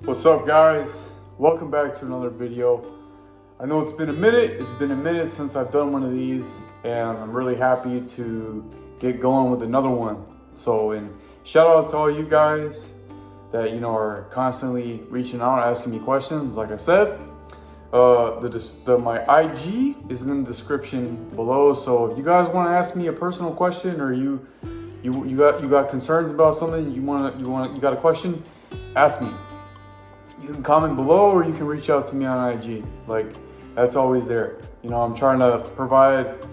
What's up, guys? Welcome back to another video. I know it's been a minute since I've done one of these, and I'm really happy to get going with another one. And shout out to all you guys that are constantly reaching out, asking me questions. Like I said, my IG is in the description below. So if you guys want to ask me a personal question, or you got concerns about something, you got a question, ask me. You can comment below, or you can reach out to me on IG. That's always there. I'm trying to provide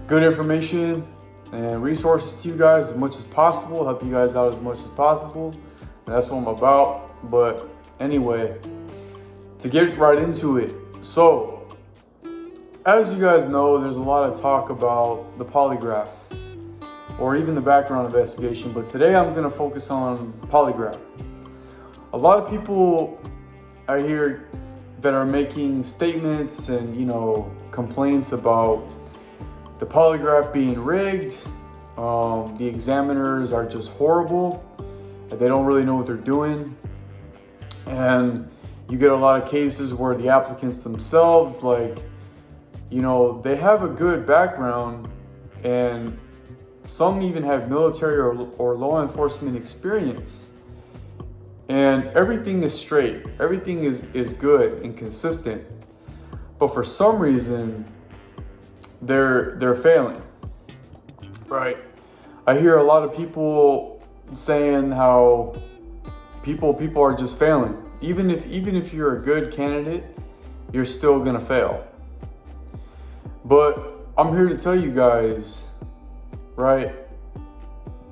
good information and resources to you guys as much as possible, help you guys out as much as possible. And that's what I'm about. But anyway, to get right into it. So, as you guys know, there's a lot of talk about the polygraph or even the background investigation. But today I'm going to focus on polygraph. A lot of people I hear that are making statements and complaints about the polygraph being rigged. The examiners are just horrible. They don't really know what they're doing. And you get a lot of cases where the applicants themselves, they have a good background, and some even have military or law enforcement experience. And everything is straight. Everything is good and consistent. But for some reason, they're failing. Right? I hear a lot of people saying how people are just failing. Even if you're a good candidate, you're still gonna fail. But I'm here to tell you guys, right,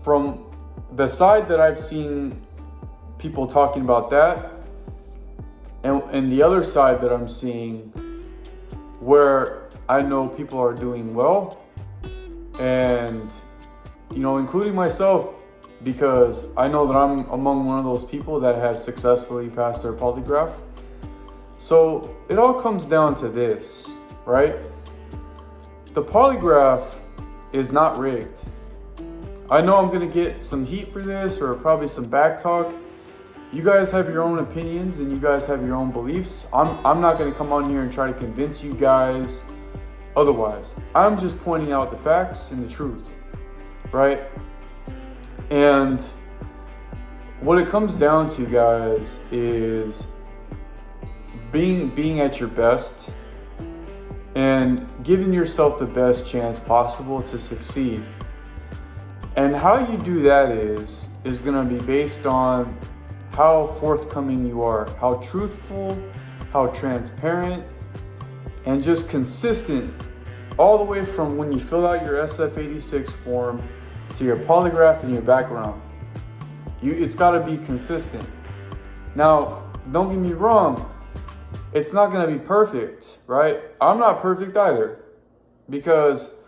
from the side that I've seen people talking about that, and the other side that I'm seeing where I know people are doing well, and including myself, because I know that I'm among one of those people that have successfully passed their polygraph. So it all comes down to this, right? The polygraph is not rigged. I know I'm gonna get some heat for this, or probably some back talk. You guys have your own opinions and you guys have your own beliefs. I'm not going to come on here and try to convince you guys otherwise. I'm just pointing out the facts and the truth, right? And what it comes down to, guys, is being at your best and giving yourself the best chance possible to succeed. And how you do that is going to be based on how forthcoming you are, how truthful, how transparent, and just consistent, all the way from when you fill out your SF-86 form to your polygraph and your background. It's got to be consistent. Now, don't get me wrong, it's not going to be perfect, right? I'm not perfect either, because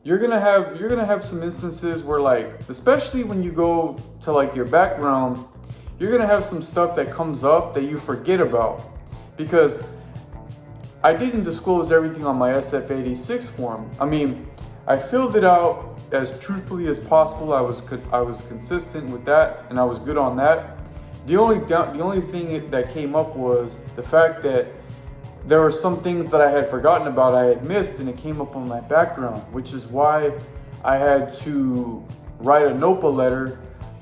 you're gonna have some instances where, especially when you go to your background, you're gonna have some stuff that comes up that you forget about, because I didn't disclose everything on my SF-86 form. I mean, I filled it out as truthfully as possible. I was consistent with that, and I was good on that. The only thing that came up was the fact that there were some things that I had forgotten about, I had missed, and it came up on my background, which is why I had to write a NOPA letter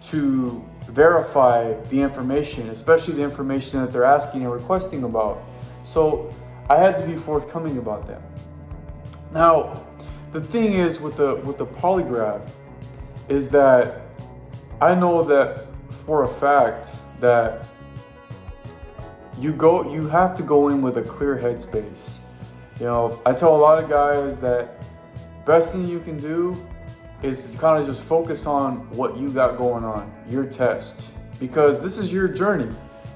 to verify the information, especially the information that they're asking and requesting about. So I had to be forthcoming about that. Now, the thing is with the polygraph is that I know that for a fact that you have to go in with a clear headspace. I tell a lot of guys that best thing you can do is to kind of just focus on what you got going on, your test, because this is your journey.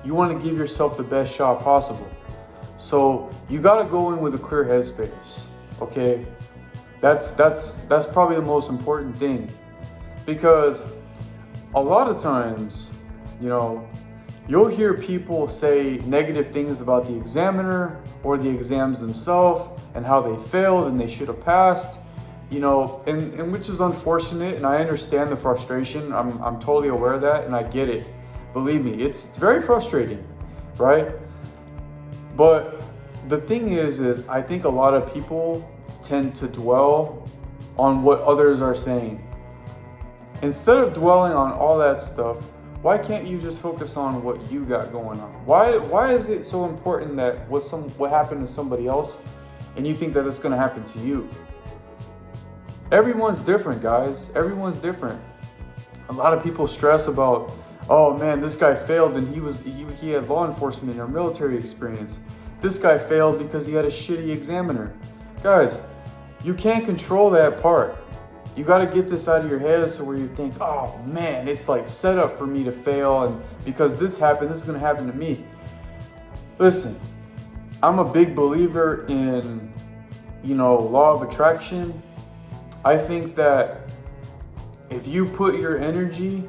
You want to give yourself the best shot possible. So you got to go in with a clear headspace, okay? That's probably the most important thing, because a lot of times, you'll hear people say negative things about the examiner or the exams themselves and how they failed and they should have passed. And which is unfortunate, and I understand the frustration. I'm totally aware of that, and I get it. Believe me, it's very frustrating. right? But the thing is I think a lot of people tend to dwell on what others are saying. Instead of dwelling on all that stuff, why can't you just focus on what you got going on? Why is it so important that what happened to somebody else and you think that it's going to happen to you? Everyone's different, guys. Everyone's different. A lot of people stress about, oh man, this guy failed and he had law enforcement or military experience. This guy failed because he had a shitty examiner. Guys, you can't control that part. You got to get this out of your head so where you think, oh man, it's like set up for me to fail, and because this happened, this is going to happen to me. Listen, I'm a big believer in, law of attraction. I think that if you put your energy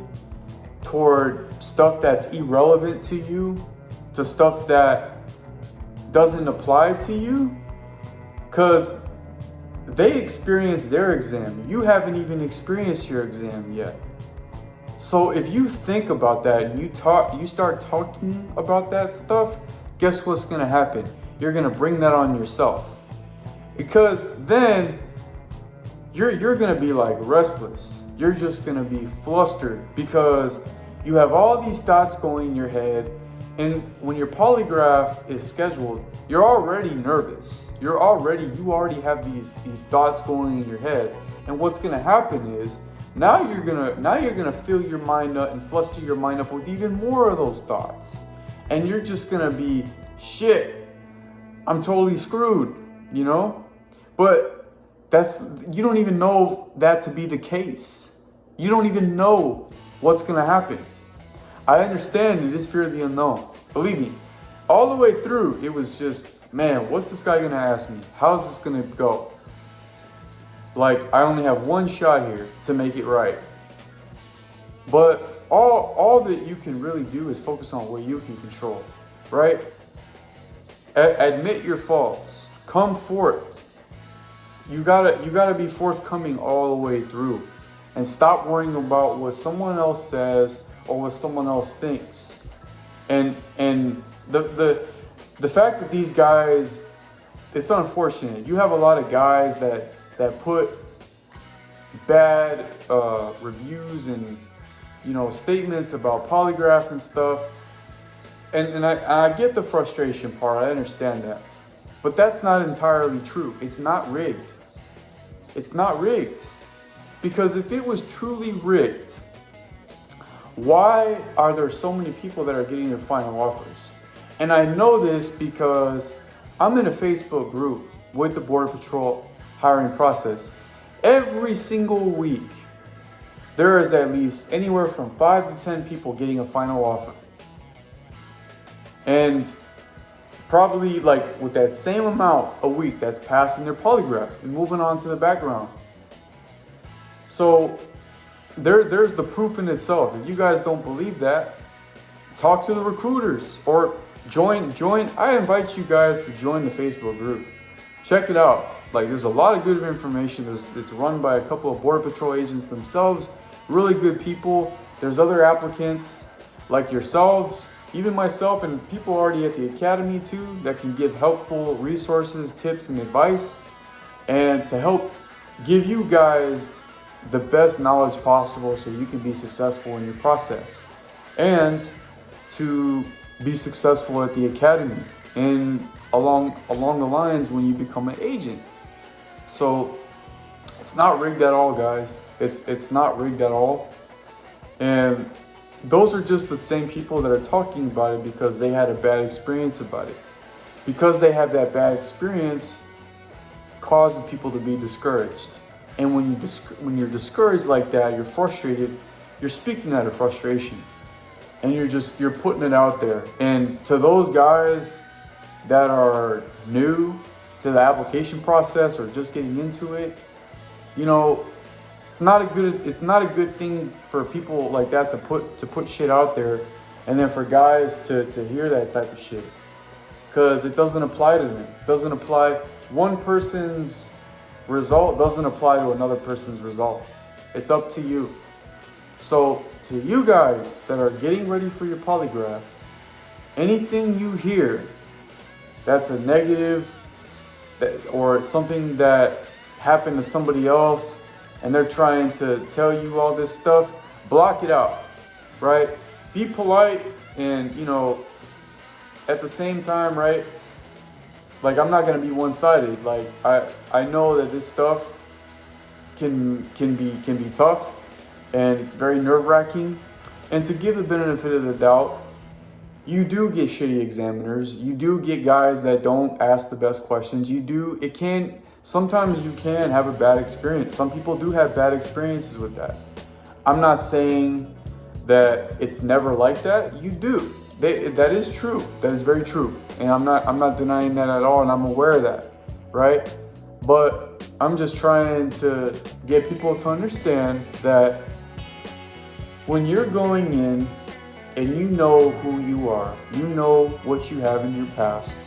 toward stuff that's irrelevant to you, to stuff that doesn't apply to you, because they experienced their exam. You haven't even experienced your exam yet. So if you think about that and you start talking about that stuff, guess what's gonna happen? You're gonna bring that on yourself. Because then you're gonna be like restless. You're just gonna be flustered because you have all these thoughts going in your head. And when your polygraph is scheduled, you're already nervous. You already have these thoughts going in your head. And what's gonna happen is now you're gonna fill your mind up and fluster your mind up with even more of those thoughts. And you're just gonna be, shit, I'm totally screwed, But you don't even know that to be the case. You don't even know what's gonna happen. I understand it is fear of the unknown. Believe me, all the way through, it was just, man, what's this guy gonna ask me? How's this gonna go? Like, I only have one shot here to make it right. But all that you can really do is focus on what you can control, right? Admit your faults. Come forth. You gotta be forthcoming all the way through, and stop worrying about what someone else says or what someone else thinks. And the fact that these guys, it's unfortunate. You have a lot of guys that put bad reviews and statements about polygraph and stuff. And I get the frustration part. I understand that. But that's not entirely true. It's not rigged. It's not rigged. Because if it was truly rigged, why are there so many people that are getting their final offers? And I know this because I'm in a Facebook group with the Border Patrol hiring process. Every single week, there is at least anywhere from 5 to 10 people getting a final offer. And probably like with that same amount a week that's passing their polygraph and moving on to the background. So there's the proof in itself. If you guys don't believe that, talk to the recruiters or join. I invite you guys to join the Facebook group. Check it out. Like, there's a lot of good information. It's run by a couple of Border Patrol agents themselves, really good people. There's other applicants like yourselves, even myself, and people already at the academy too that can give helpful resources, tips, and advice, and to help give you guys the best knowledge possible so you can be successful in your process and to be successful at the academy and along the lines when you become an agent. So it's not rigged at all, guys. It's not rigged at all. And those are just the same people that are talking about it because they had a bad experience about it. Because they have that bad experience, causes people to be discouraged. And when you're discouraged like that, you're frustrated, you're speaking out of frustration. And you're putting it out there. And to those guys that are new to the application process or just getting into it, it's not a good thing for people like that to put shit out there, and then for guys to hear that type of shit, because it doesn't apply to them. It doesn't apply. One person's result doesn't apply to another person's result. It's up to you. So to you guys that are getting ready for your polygraph, Anything you hear that's a negative, or something that happened to somebody else and they're trying to tell you all this stuff, block it out, right? Be polite, and at the same time, right? Like, I'm not gonna be one-sided. Like, I know that this stuff can be tough, and it's very nerve-wracking. And to give the benefit of the doubt, you do get shitty examiners. You do get guys that don't ask the best questions. Sometimes you can have a bad experience. Some people do have bad experiences with that. I'm not saying that it's never like that. You do. That is true. That is very true. And I'm not denying that at all, and I'm aware of that, right? But I'm just trying to get people to understand that when you're going in and you know who you are, you know what you have in your past,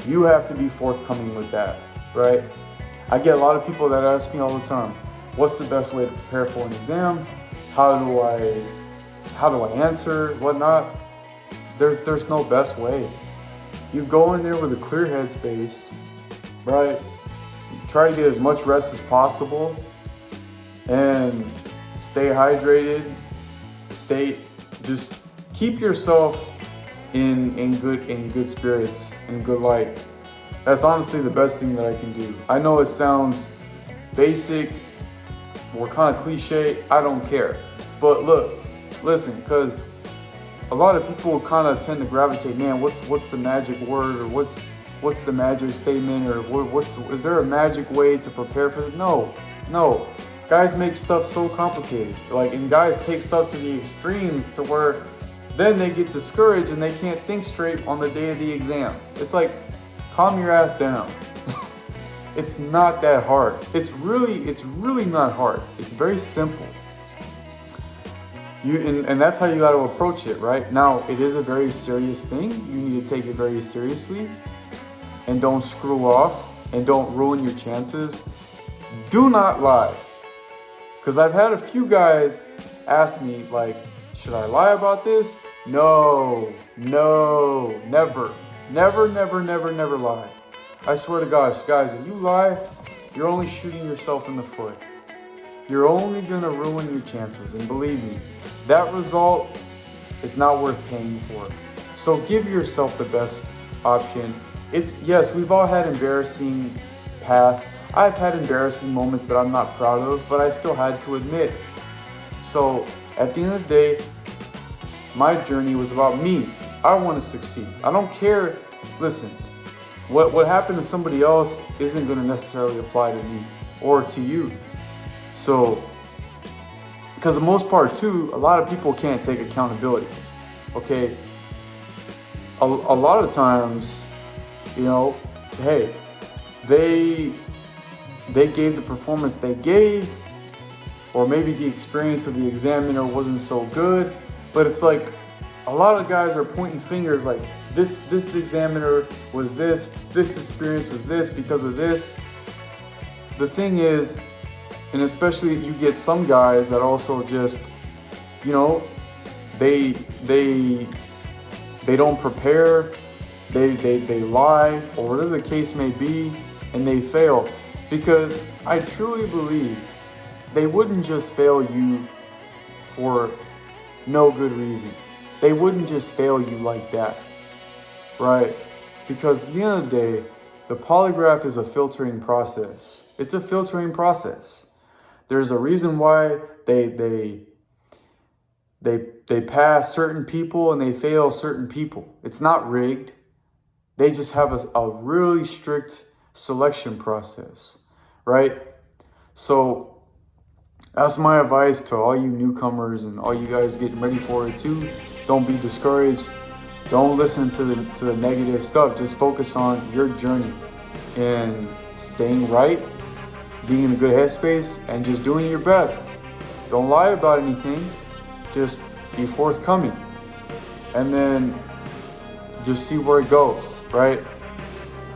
you have to be forthcoming with that, right? I get a lot of people that ask me all the time, what's the best way to prepare for an exam? How do I answer, whatnot? There's no best way. You go in there with a clear headspace, right? Try to get as much rest as possible and stay hydrated. Just keep yourself in good spirits, in good light. That's honestly the best thing that I can do. I know it sounds basic or kind of cliche. I don't care. But listen, because a lot of people kind of tend to gravitate, man, what's the magic word, or what's the magic statement, or is there a magic way to prepare for this? No. Guys make stuff so complicated. And guys take stuff to the extremes to where then they get discouraged and they can't think straight on the day of the exam. It's like, calm your ass down. It's not that hard. It's really not hard. It's very simple. And that's how you got to approach it, right? Now, it is a very serious thing. You need to take it very seriously, and don't screw off, and don't ruin your chances. Do not lie. Because I've had a few guys ask me, should I lie about this? No, never lie. I swear to gosh, guys, if you lie, you're only shooting yourself in the foot. You're only gonna ruin your chances, and believe me, that result is not worth paying for. So give yourself the best option. Yes, we've all had embarrassing past. I've had embarrassing moments that I'm not proud of, but I still had to admit. So at the end of the day, my journey was about me. I want to succeed. I don't care. Listen, what happened to somebody else isn't going to necessarily apply to me or to you. So, because the most part too, a lot of people can't take accountability. Okay, a lot of times, hey, they gave the performance they gave, or maybe the experience of the examiner wasn't so good, but it's like a lot of guys are pointing fingers like this examiner was this experience was this because of this. The thing is, and especially you get some guys that also just, they don't prepare, they lie, or whatever the case may be, and they fail. Because I truly believe they wouldn't just fail you for no good reason. They wouldn't just fail you like that, right? Because at the end of the day, the polygraph is a filtering process. It's a filtering process. There's a reason why they pass certain people and they fail certain people. It's not rigged. They just have a really strict selection process, right? So that's my advice to all you newcomers and all you guys getting ready for it too. Don't be discouraged. Don't listen to the negative stuff. Just focus on your journey and staying right, being in a good headspace, and just doing your best. Don't lie about anything. Just be forthcoming, and then just see where it goes, right?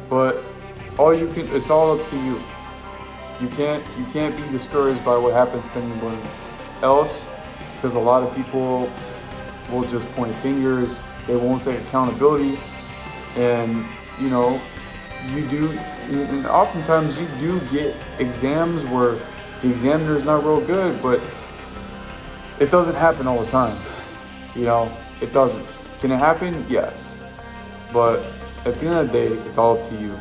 But it's all up to you. You can't be discouraged by what happens to anyone else, because a lot of people will just point fingers They won't take accountability. And, you know, and oftentimes you do get exams where the examiner is not real good, but it doesn't happen all the time. You know, it doesn't. Can it happen? Yes. But at the end of the day, it's all up to you.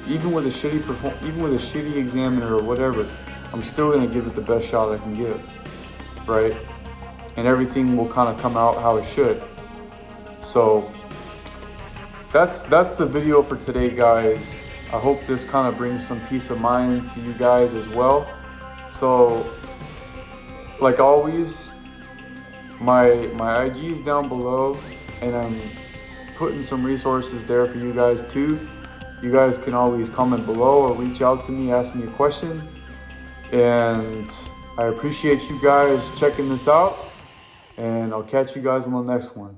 Even with a shitty examiner or whatever, I'm still gonna give it the best shot I can give, right? And everything will kind of come out how it should. So that's the video for today, guys. I hope this kind of brings some peace of mind to you guys as well. So, like always, my IG is down below, and I'm putting some resources there for you guys too. You guys can always comment below or reach out to me, ask me a question. And I appreciate you guys checking this out, and I'll catch you guys on the next one.